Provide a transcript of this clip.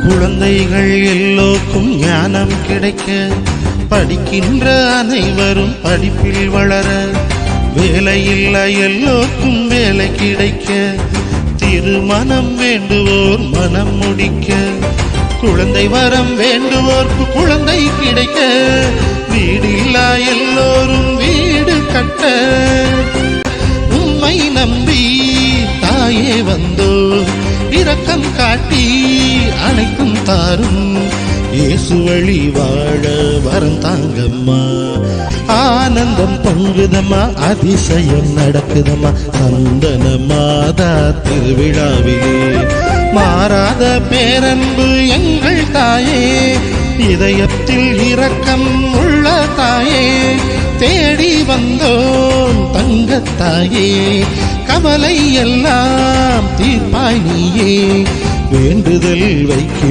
குழந்தைகள் எல்லோருக்கும் ஞானம் கிடைக்க, படிக்கின்ற அனைவரும் படிப்பில் வளர, வேலையில்லா எல்லோருக்கும் வேலை கிடைக்க, திருமணம் வேண்டுவோர் மனம் முடிக்க, குழந்தை வரம் வேண்டுவோர்க்கு குழந்தை கிடைக்க, வீடில்லா எல்லோரும் வீடு கட்ட, உம்மை நம்பி தாயே வந்தோ இரக்கம் காட்டி அனைத்தும் தாரும், இயேசு வழி வாழ வரம் தாங்கம்மா. ஆனந்தம் பொங்குதம்மா, அதிசயம் நடக்குதம்மா, சந்தன மாதா திருவிழாவிலே. மாறாத பேரன்பு எங்கள் தாயே, இதயத்தில் இரக்கம் உள்ள தாயே, தேடி வந்தோம் தங்கத்தாயே, கவலை எல்லாம் தீர்ப்பாய் நீயே, வேண்டுதல் வைக்கும்